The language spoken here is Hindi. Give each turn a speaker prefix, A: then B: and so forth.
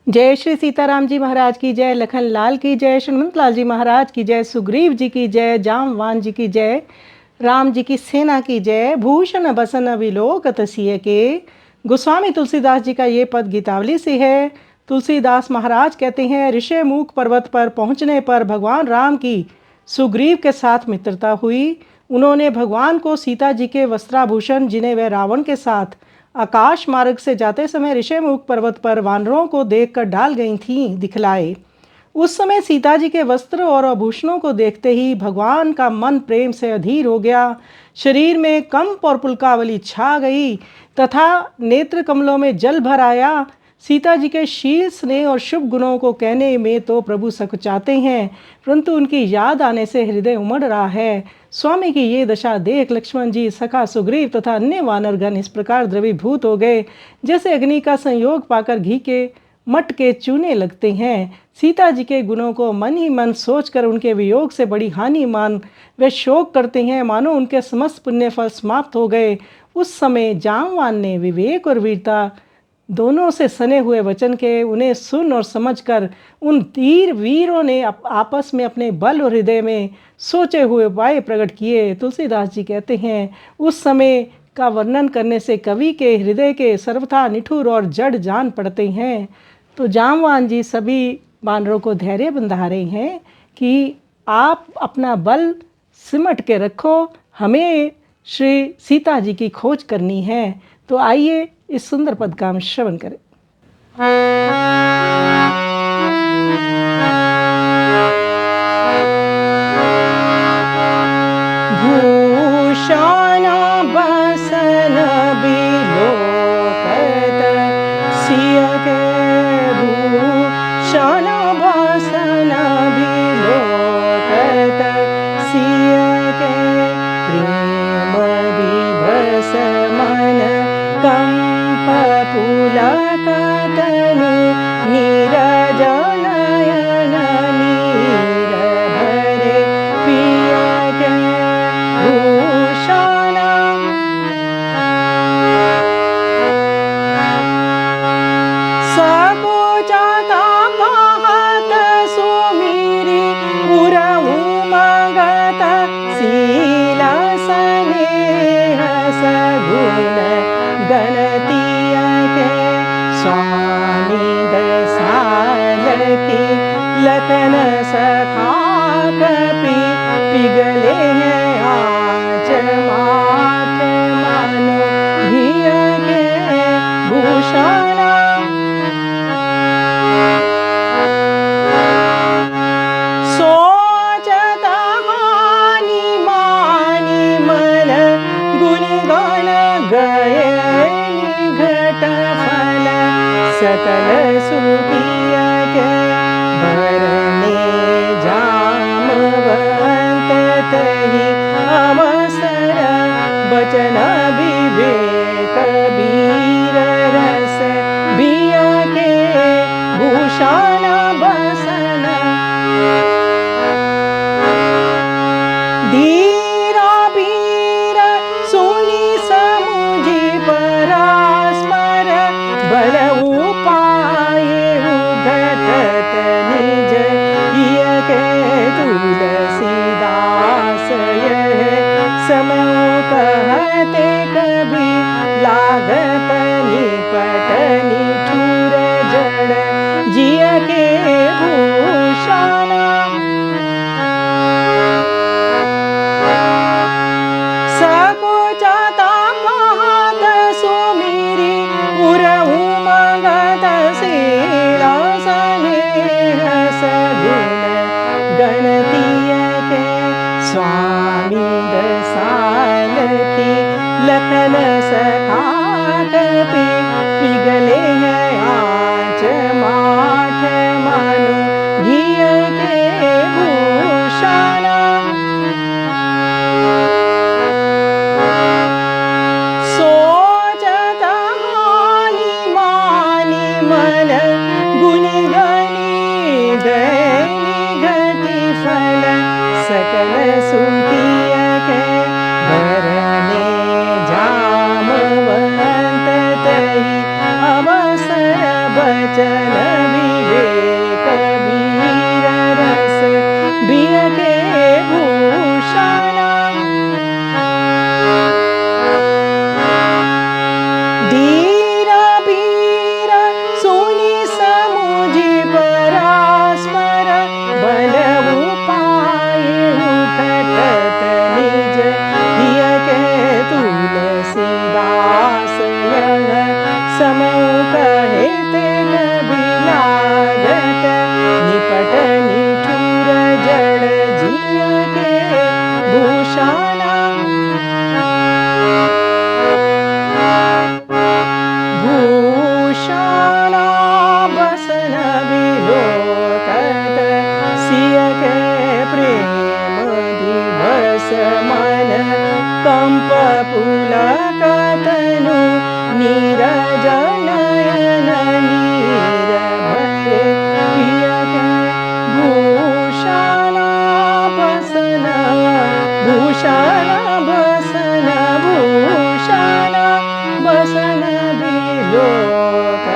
A: जय श्री सीताराम जी महाराज की जय, लखन लाल की जय, हनुमंत लाल जी महाराज की जय, सुग्रीव जी की जय, जामवान जी की जय, राम जी की सेना की जय। भूषण बसन विलोकत सिय के। गोस्वामी तुलसीदास जी का ये पद गीतावली से है। तुलसीदास महाराज कहते हैं, ऋषिमुख पर्वत पर पहुंचने पर भगवान राम की सुग्रीव के साथ मित्रता हुई। उन्होंने भगवान को सीता जी के वस्त्राभूषण, जिन्हें वह रावण के साथ आकाश मार्ग से जाते समय ऋषिमुख पर्वत पर वानरों को देखकर डाल गई थीं, दिखलाए। उस समय सीता जी के वस्त्र और आभूषणों को देखते ही भगवान का मन प्रेम से अधीर हो गया। शरीर में कंप और पुलकावली छा गई तथा नेत्र कमलों में जल भर आया। सीता जी के शील, स्नेह और शुभ गुणों को कहने में तो प्रभु सकुचाते हैं, परंतु उनकी याद आने से हृदय उमड़ रहा है। स्वामी की ये दशा देख लक्ष्मण जी, सखा सुग्रीव तथा अन्य वानरगण इस प्रकार द्रवीभूत हो गए, जैसे अग्नि का संयोग पाकर घी के मट के चूने लगते हैं। सीता जी के गुणों को मन ही मन सोचकर उनके वियोग से बड़ी हानि मान वे शोक करते हैं, मानो उनके समस्त पुण्य फल समाप्त हो गए। उस समय जामवान ने विवेक और वीरता दोनों से सने हुए वचन के उन्हें सुन और समझकर उन धीर वीरों ने आपस में अपने बल और हृदय में सोचे हुए उपाय प्रकट किए। तुलसीदास जी कहते हैं, उस समय का वर्णन करने से कवि के हृदय के सर्वथा निठुर और जड़ जान पड़ते हैं। तो जामवान जी सभी वानरों को धैर्य बंधा रहे हैं कि आप अपना बल सिमट के रखो, हमें श्री सीता जी की खोज करनी है। तो आइए इस सुंदर पद का हम श्रवण करें। भूषण बसन विलोकत सिय के, भूषण बसन विलोकत सिय के, प्रेम विभस मन कंप पुलकतनु, नीरज नयन नीर भरे पिय के। भूषण सकुचत कहत सुमिरि उरहु मगत, शील स्नेह सगुण गणतिय के। स्वामी दसाल की लखन सखा कपि, पिघले हैं आँच माठ मानो घिय के। भूषण सोचत हानि मानि मन, गुण गण गए निघट फल, सकल सुखिय के। भरने जामवंत तहि अवसर, बचन विवेक वीर रस बिय के। भूषण बसन धीरा वीर सुनि समुझि परस्पर, बल उपाय उघटत निज हिय के। तुलसीदास यह समय कहते कभी, लागत निपट निठुर जड़ जिय के। भूषण सकुचत कहत सुमिरि उरहु मगत, शील स्नेह सगुण गणतिय के। स्वामी दसाल की लखन सखा कपि, पिघले हैं आँच माठ मानो घिय के। भूषण सोचत हानि मानि मन, गुण गणी गए निघति फल, सकल सुखिय के। भरने जामवंत तहि अवसर, बचन बसन भूषण बसन बिलोक